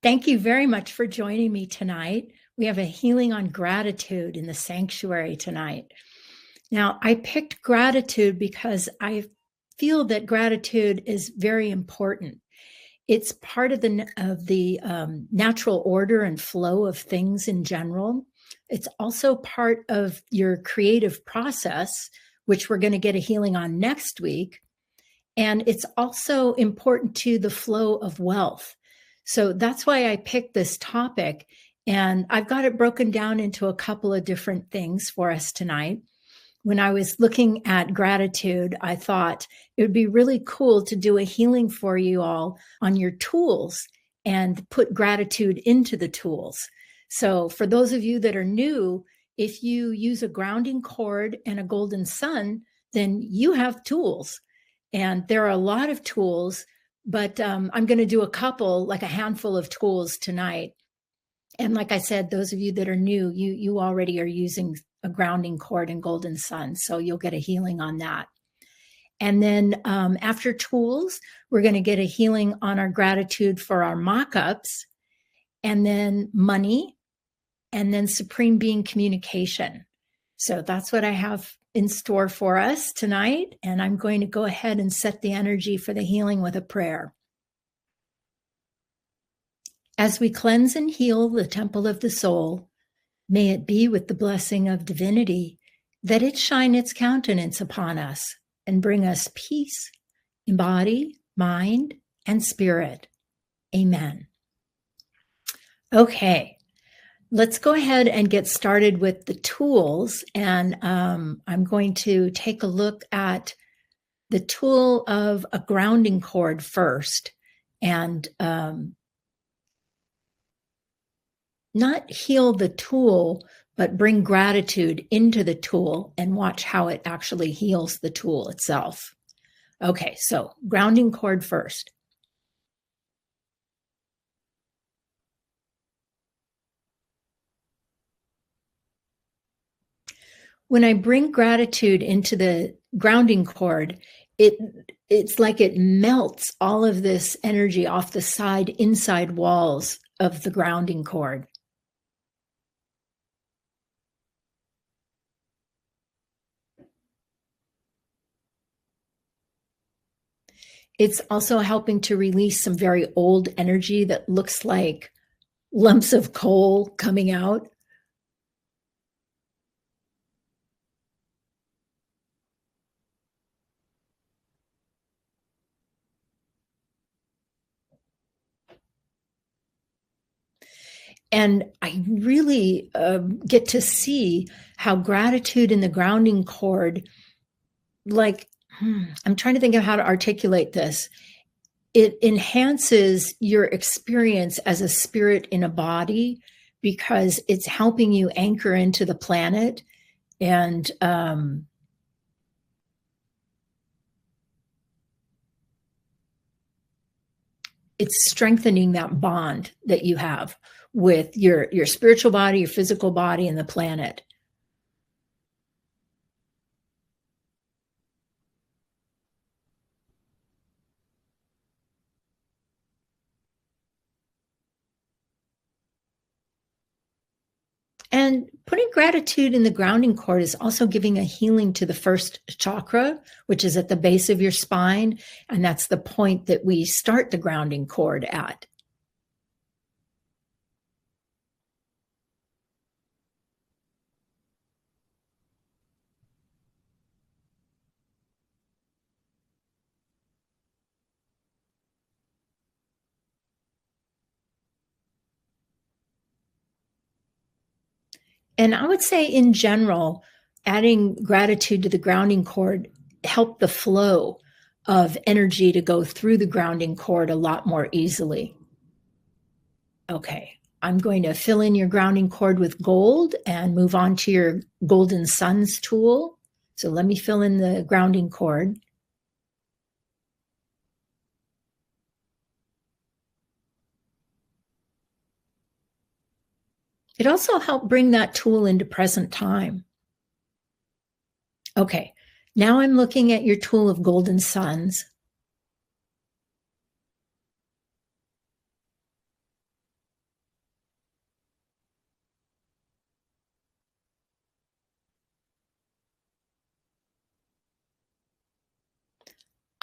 Thank you very much for joining me tonight. We have a healing on gratitude in the sanctuary tonight. Now, I picked gratitude because I feel that gratitude is very important. It's part of the natural order and flow of things in general. It's also part of your creative process, which we're going to get a healing on next week. And it's also important to the flow of wealth. So that's why I picked this topic. And I've got it broken down into a couple of different things for us tonight. When I was looking at gratitude, I thought it would be really cool to do a healing for you all on your tools and put gratitude into the tools. So for those of you that are new, if you use a grounding cord and a golden sun, then you have tools. And there are a lot of tools, but I'm going to do a couple, like a handful of tools tonight. And like I said, those of you that are new, you already are using a grounding cord and golden sun, so you'll get a healing on that. And then after tools, we're going to get a healing on our gratitude for our mock-ups, and then money, and then supreme being communication. So that's what I have in store for us tonight. And I'm going to go ahead and set the energy for the healing with a prayer. As we cleanse and heal the temple of the soul, may it be with the blessing of divinity that it shine its countenance upon us and bring us peace in body, mind, and spirit. Amen. Okay, let's go ahead and get started with the tools. And I'm going to take a look at the tool of a grounding cord first, and not heal the tool, but bring gratitude into the tool and watch how it actually heals the tool itself. Okay, so grounding cord first. When I bring gratitude into the grounding cord, it's like it melts all of this energy off the inside walls of the grounding cord. It's also helping to release some very old energy that looks like lumps of coal coming out. And I really get to see how gratitude in the grounding cord, I'm trying to think of how to articulate this. It enhances your experience as a spirit in a body because it's helping you anchor into the planet, and it's strengthening that bond that you have with your spiritual body, your physical body, and the planet. And putting gratitude in the grounding cord is also giving a healing to the first chakra, which is at the base of your spine. And that's the point that we start the grounding cord at. And I would say in general, adding gratitude to the grounding cord help the flow of energy to go through the grounding cord a lot more easily. Okay, I'm going to fill in your grounding cord with gold and move on to your golden suns tool. So let me fill in the grounding cord. It also helped bring that tool into present time. Okay, now I'm looking at your tool of golden suns.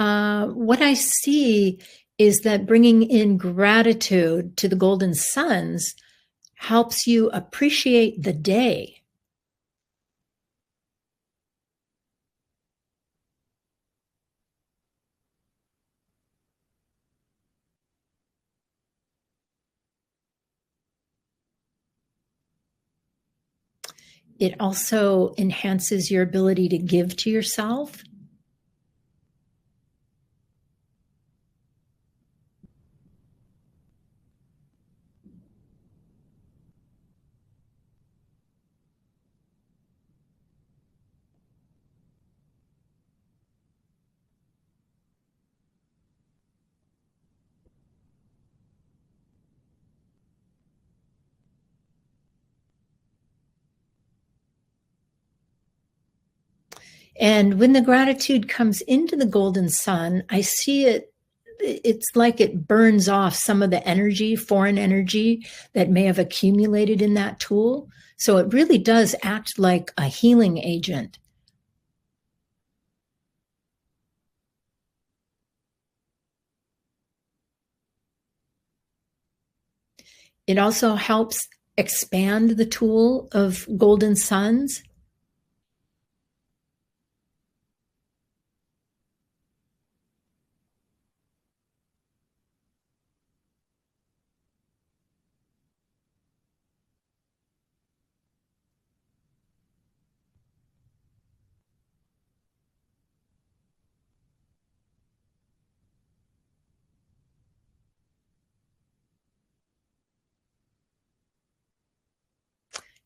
What I see is that bringing in gratitude to the golden suns helps you appreciate the day. It also enhances your ability to give to yourself. And when the gratitude comes into the golden sun, I see it's like it burns off some of the energy, foreign energy that may have accumulated in that tool. So it really does act like a healing agent. It also helps expand the tool of golden suns.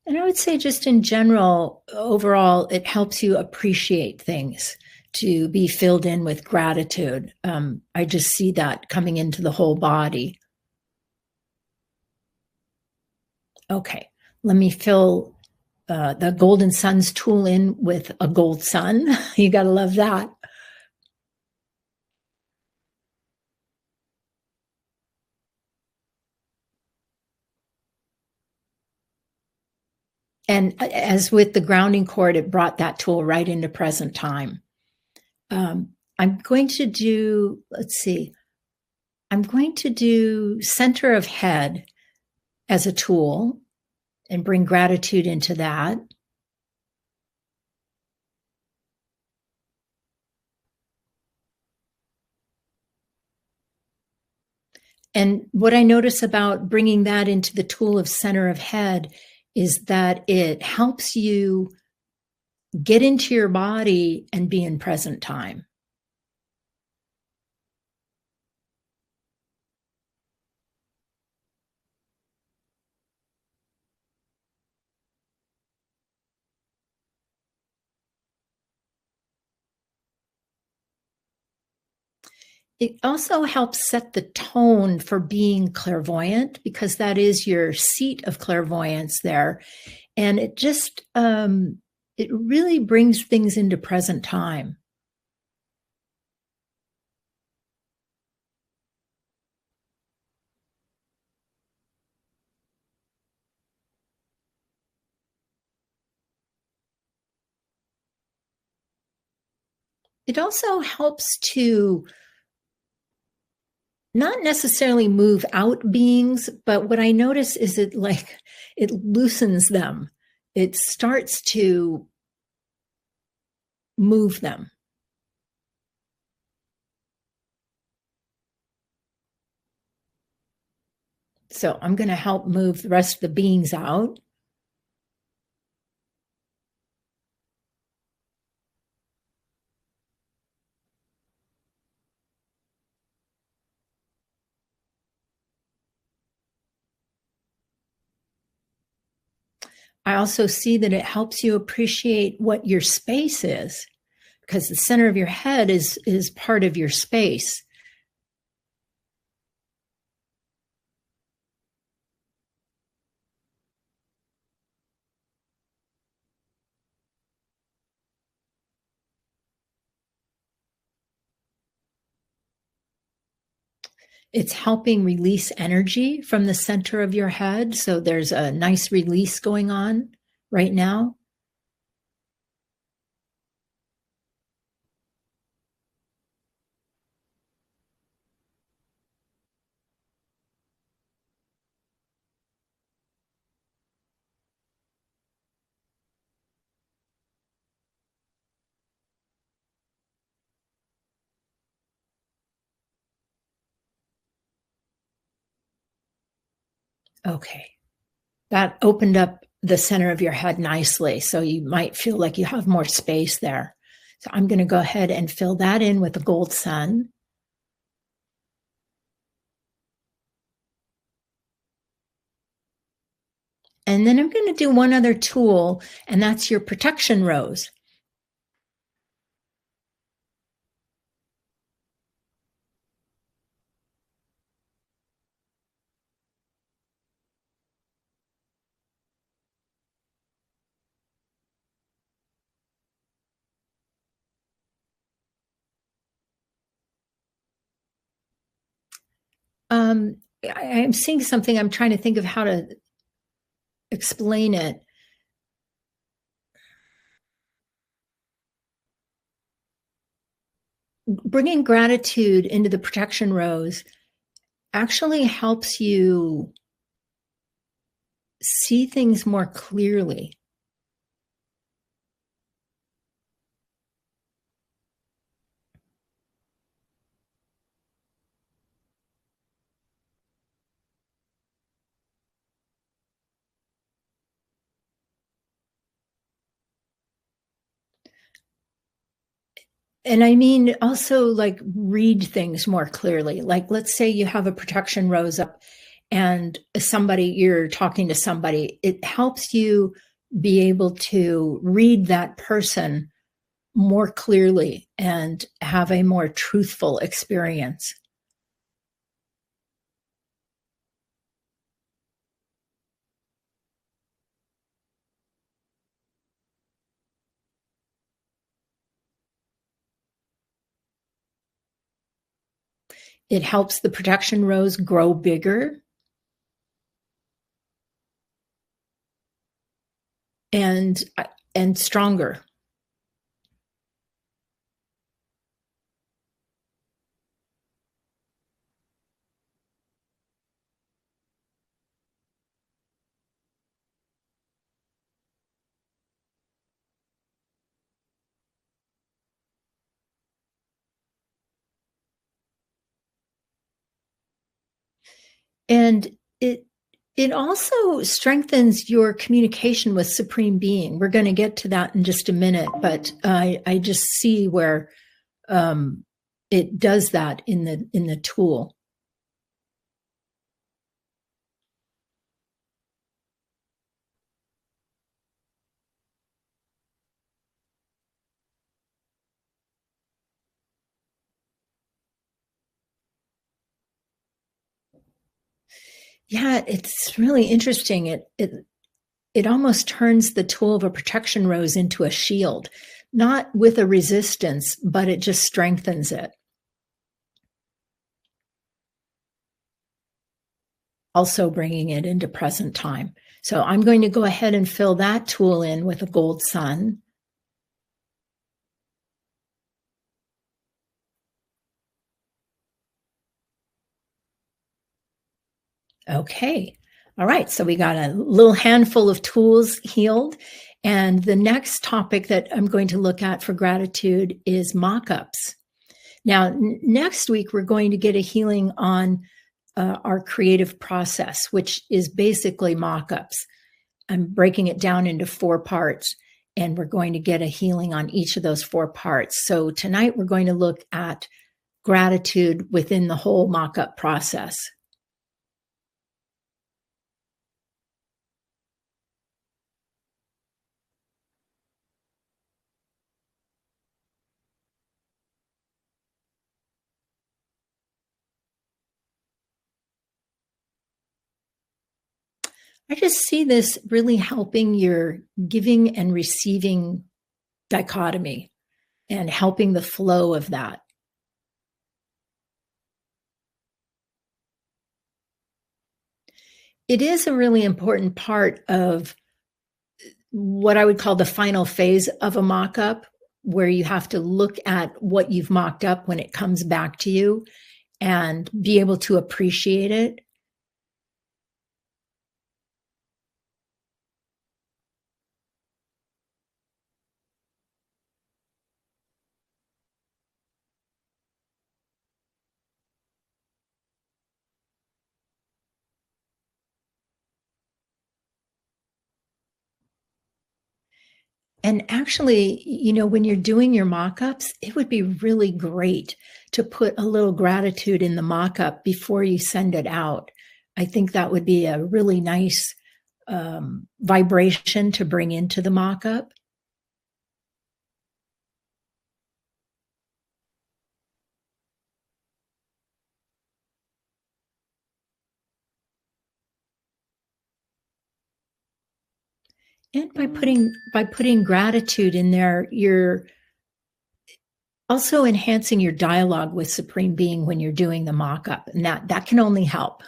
And I would say, just in general, overall, it helps you appreciate things, to be filled in with gratitude. I just see that coming into the whole body. Okay, let me fill the golden sun's tool in with a gold sun. You got to love that. And as with the grounding cord, it brought that tool right into present time. I'm going to do, let's see, I'm going to do center of head as a tool and bring gratitude into that. And what I notice about bringing that into the tool of center of head is that it helps you get into your body and be in present time. It also helps set the tone for being clairvoyant, because that is your seat of clairvoyance there. And it just, it really brings things into present time. It also helps to not necessarily move out beings, but what I notice is it loosens them. It starts to move them. So I'm going to help move the rest of the beings out. I also see that it helps you appreciate what your space is, because the center of your head is part of your space. It's helping release energy from the center of your head. So there's a nice release going on right now. Okay. That opened up the center of your head nicely, so you might feel like you have more space there. So I'm gonna go ahead and fill that in with the gold sun. And then I'm gonna do one other tool, and that's your protection rose. Um, I'm seeing something, I'm trying to think of how to explain it. Bringing gratitude into the protection rose actually helps you see things more clearly. And I mean, also like read things more clearly. Like, let's say you have a protection rose up and you're talking to somebody, it helps you be able to read that person more clearly and have a more truthful experience. It helps the protection rose grow bigger and and stronger. And it it also strengthens your communication with supreme being. We're going to get to that in just a minute, but I just see where um, it does that in the tool. Yeah, it's really interesting. It almost turns the tool of a protection rose into a shield, not with a resistance, but it just strengthens it. Also bringing it into present time. So I'm going to go ahead and fill that tool in with a gold sun. Okay. All right. So we got a little handful of tools healed. And the next topic that I'm going to look at for gratitude is mock ups. Now, next week, we're going to get a healing on our creative process, which is basically mock ups. I'm breaking it down into 4 parts, and we're going to get a healing on each of those 4 parts. So tonight, we're going to look at gratitude within the whole mock up process. I just see this really helping your giving and receiving dichotomy and helping the flow of that. It is a really important part of what I would call the final phase of a mock up, where you have to look at what you've mocked up when it comes back to you and be able to appreciate it. And actually, when you're doing your mock-ups, it would be really great to put a little gratitude in the mock-up before you send it out. I think that would be a really nice vibration to bring into the mock-up. And by putting gratitude in there, you're also enhancing your dialogue with Supreme Being when you're doing the mock-up, and that can only help.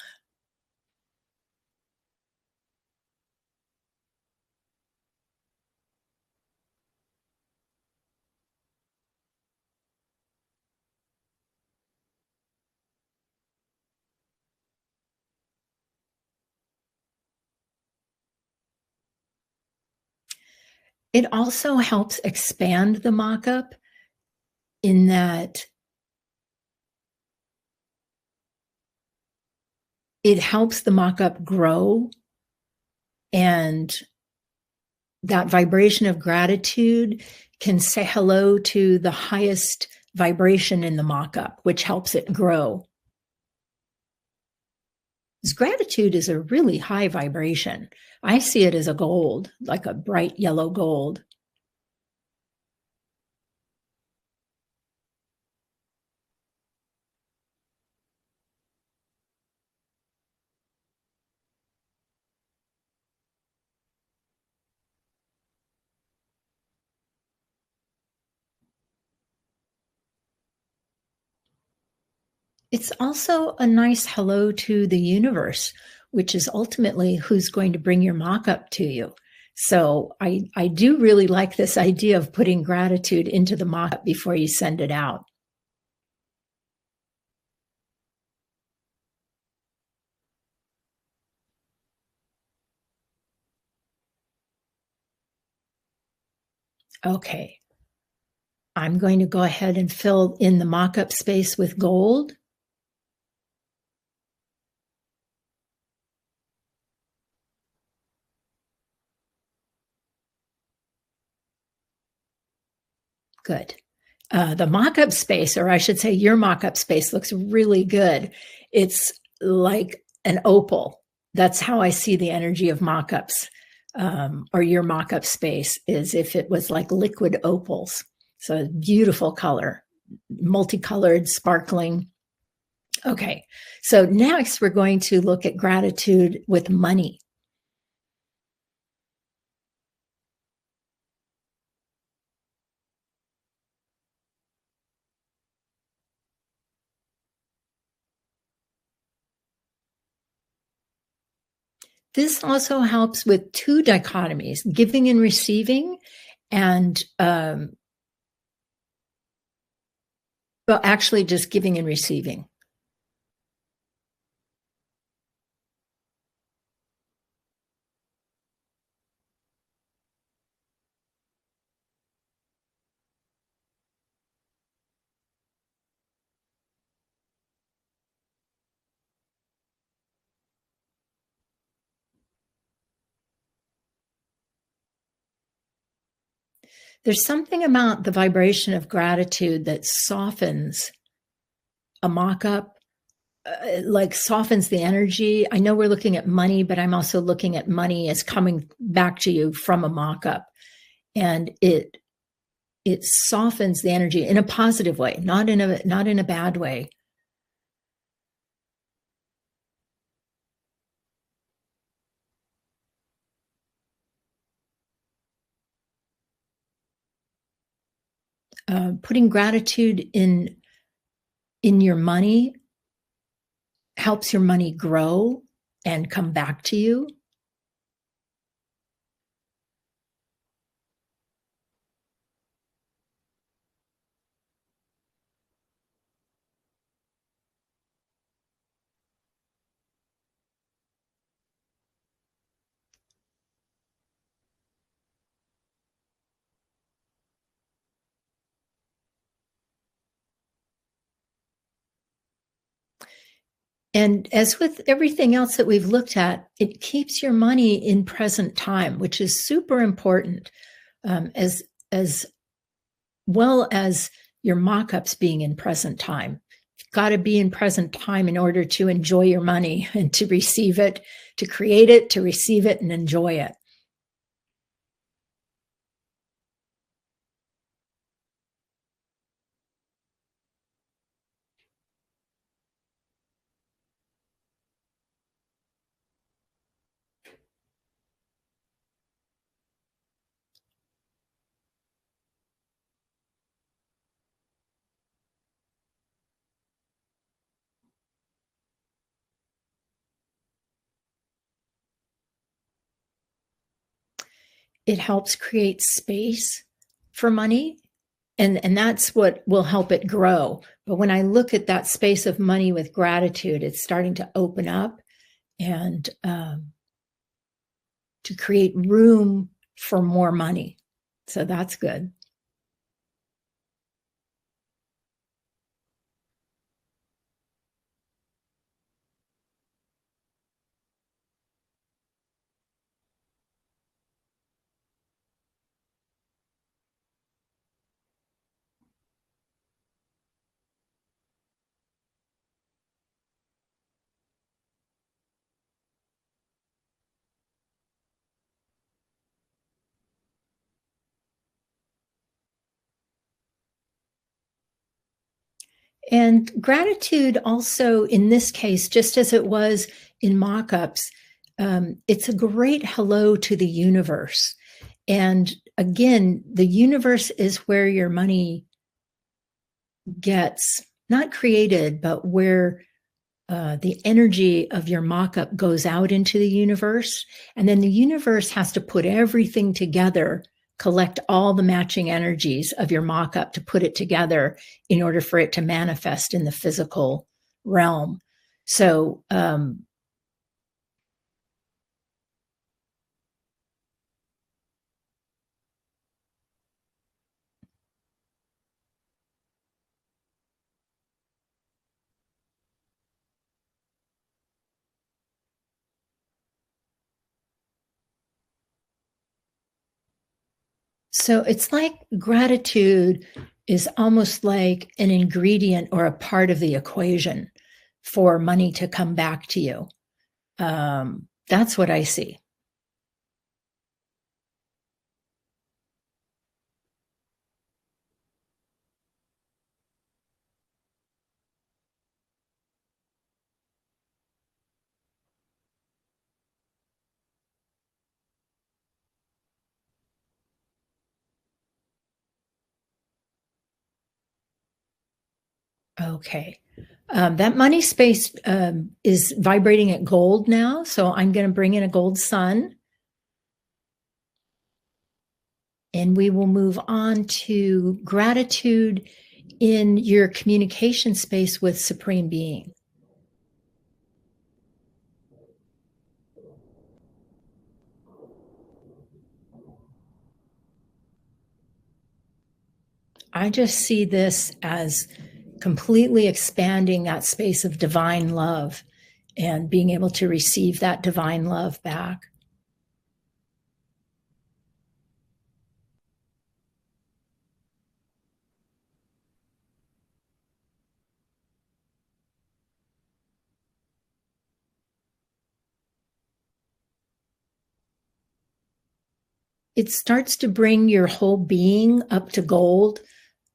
It also helps expand the mock-up in that it helps the mock-up grow, and that vibration of gratitude can say hello to the highest vibration in the mock-up, which helps it grow. Because gratitude is a really high vibration. I see it as a gold, like a bright yellow gold. It's also a nice hello to the universe, which is ultimately who's going to bring your mock-up to you. So I do really like this idea of putting gratitude into the mock-up before you send it out. Okay, I'm going to go ahead and fill in the mock-up space with gold. Good. The mock-up space, or I should say your mock-up space, looks really good. It's like an opal. That's how I see the energy of mock-ups, or your mock-up space, is if it was like liquid opals. So beautiful color, multicolored, sparkling. Okay, so next we're going to look at gratitude with money. This also helps with two dichotomies, giving and receiving, and well, actually just giving and receiving. There's something about the vibration of gratitude that softens a mock-up, like softens the energy. I know we're looking at money, but I'm also looking at money as coming back to you from a mock-up. And it softens the energy in a positive way, not in a bad way. Putting gratitude in your money helps your money grow and come back to you. And as with everything else that we've looked at, it keeps your money in present time, which is super important. as well as your mock-ups being in present time. You've got to be in present time in order to enjoy your money and to receive it, to create it, to receive it, and enjoy it. It helps create space for money, and that's what will help it grow. But when I look at that space of money with gratitude, it's starting to open up and to create room for more money. So that's good. And gratitude also, in this case, just as it was in mock-ups, it's a great hello to the universe. And again, the universe is where your money gets not created, but where the energy of your mock-up goes out into the universe. And then the universe has to put everything together, collect all the matching energies of your mock-up to put it together in order for it to manifest in the physical realm. So so it's like gratitude is almost like an ingredient or a part of the equation for money to come back to you. That's what I see. Okay. That money space is vibrating at gold now. So I'm going to bring in a gold sun and we will move on to gratitude in your communication space with Supreme Being. I just see this as completely expanding that space of divine love and being able to receive that divine love back. It starts to bring your whole being up to gold.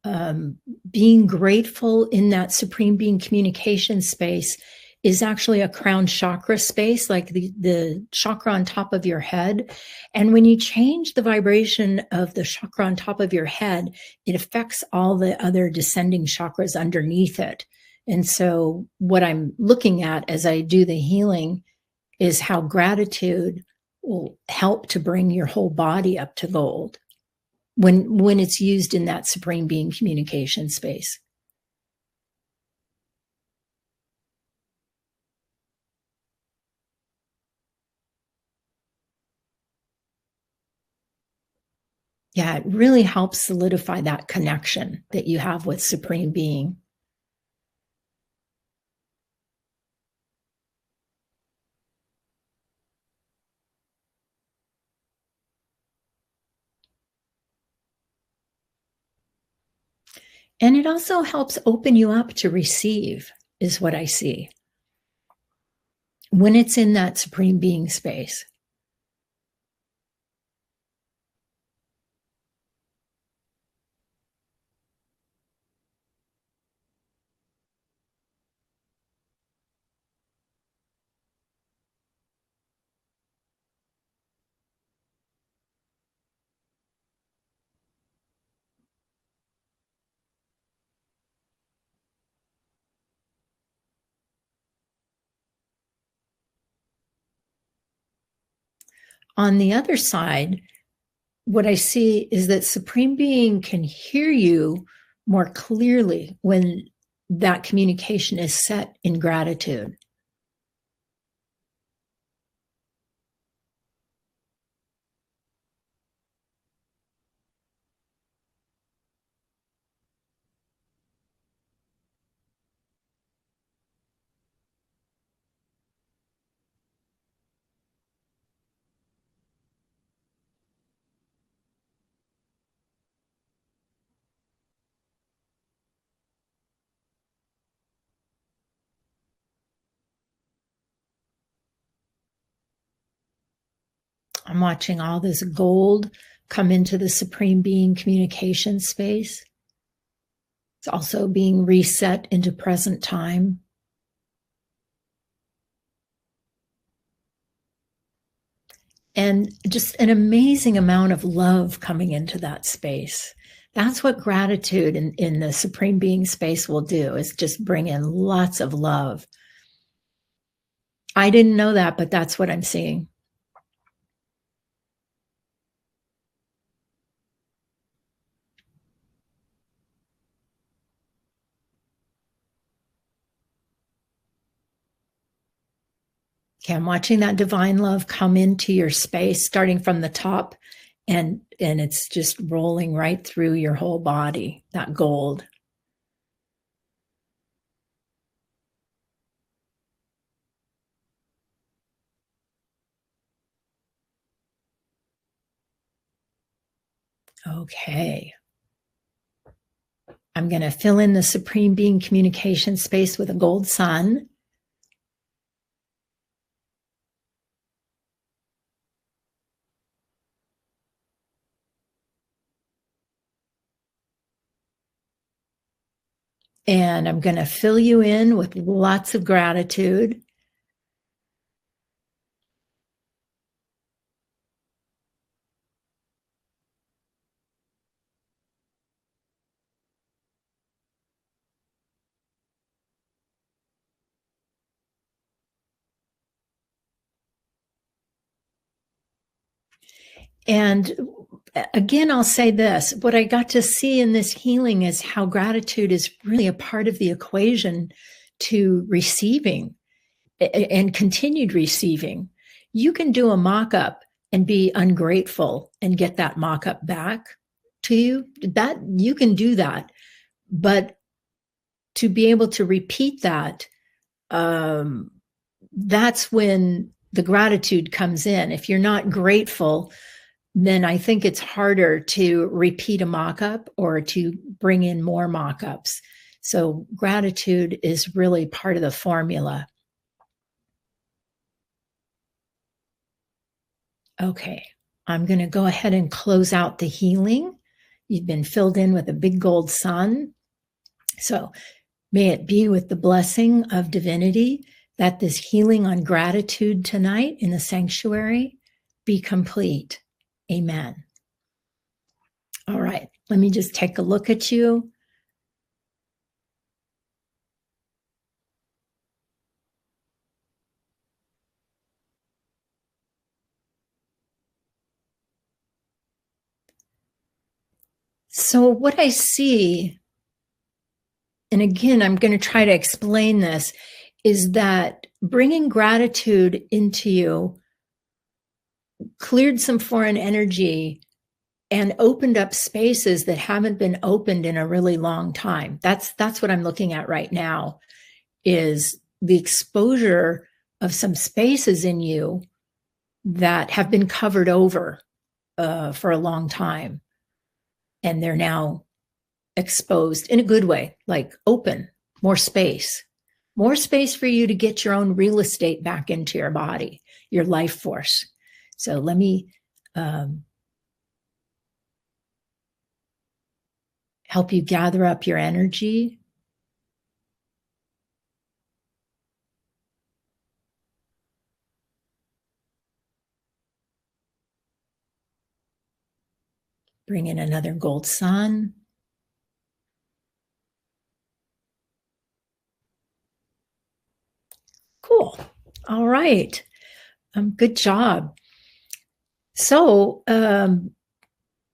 um, Being grateful in that supreme being communication space is actually a crown chakra space, like the chakra on top of your head. And when you change the vibration of the chakra on top of your head, it affects all the other descending chakras underneath it. And so, what I'm looking at as I do the healing is how gratitude will help to bring your whole body up to gold when it's used in that supreme being communication space. Yeah, it really helps solidify that connection that you have with supreme being. And it also helps open you up to receive, is what I see, when it's in that supreme being space. On the other side, what I see is that supreme being can hear you more clearly when that communication is set in gratitude. I'm watching all this gold come into the supreme being communication space. It's also being reset into present time. And just an amazing amount of love coming into that space. That's what gratitude in the supreme being space will do, is just bring in lots of love. I didn't know that, but that's what I'm seeing. Okay, I'm watching that divine love come into your space, starting from the top, and it's just rolling right through your whole body, that gold. Okay. I'm going to fill in the supreme being communication space with a gold sun. And I'm going to fill you in with lots of gratitude. And again, I'll say this, what I got to see in this healing is how gratitude is really a part of the equation to receiving and continued receiving. You can do a mock-up and be ungrateful and get that mock-up back to you. That you can do that. But to be able to repeat that, that's when the gratitude comes in. If you're not grateful, then I think it's harder to repeat a mock-up or to bring in more mock-ups. So gratitude is really part of the formula. Okay, I'm going to go ahead and close out the healing. You've been filled in with a big gold sun. So may it be with the blessing of divinity that this healing on gratitude tonight in the sanctuary be complete. Amen. All right, let me just take a look at you. So what I see, and again, I'm going to try to explain this, is that bringing gratitude into you cleared some foreign energy and opened up spaces that haven't been opened in a really long time. That's what I'm looking at right now, is the exposure of some spaces in you that have been covered over for a long time. And they're now exposed in a good way, like open, more space for you to get your own real estate back into your body, your life force. So let me help you gather up your energy. Bring in another gold sun. Cool. All right. Good job. So I'm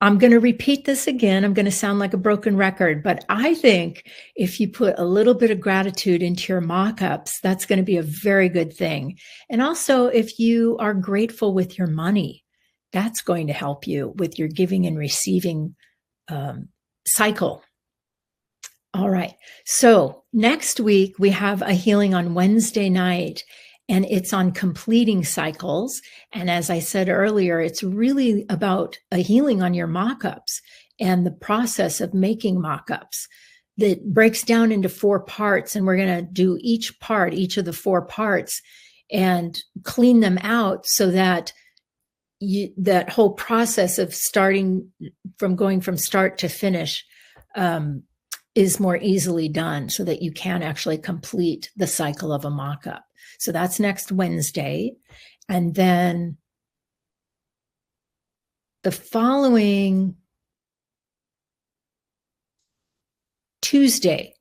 going to repeat this again. I'm going to sound like a broken record, but I think if you put a little bit of gratitude into your mock-ups, that's going to be a very good thing. And also, if you are grateful with your money, that's going to help you with your giving and receiving cycle. All right. So next week, we have a healing on Wednesday night, and it's on completing cycles. And as I said earlier, it's really about a healing on your mock-ups and the process of making mock-ups that breaks down into 4 parts. And we're going to do each of the 4 parts, and clean them out so that that whole process of going from start to finish is more easily done, so that you can actually complete the cycle of a mock-up. So that's next Wednesday. And then the following Tuesday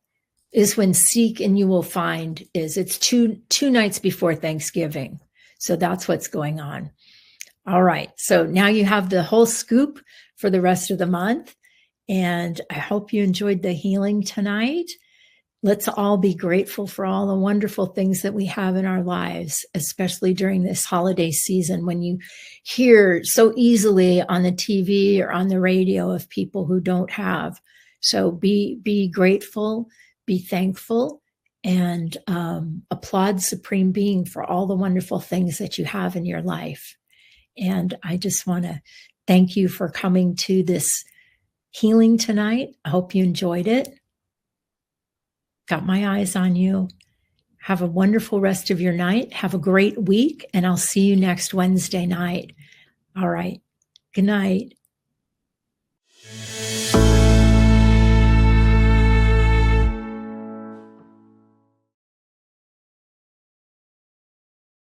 is when Seek and You Will Find is. It's two nights before Thanksgiving. So that's what's going on. All right. So now you have the whole scoop for the rest of the month. And I hope you enjoyed the healing tonight. Let's all be grateful for all the wonderful things that we have in our lives, especially during this holiday season, when you hear so easily on the TV or on the radio of people who don't have. So be grateful, be thankful, and applaud Supreme Being for all the wonderful things that you have in your life. And I just want to thank you for coming to this healing tonight. I hope you enjoyed it. Got my eyes on you. Have a wonderful rest of your night. Have a great week, and I'll see you next Wednesday night. All right. Good night.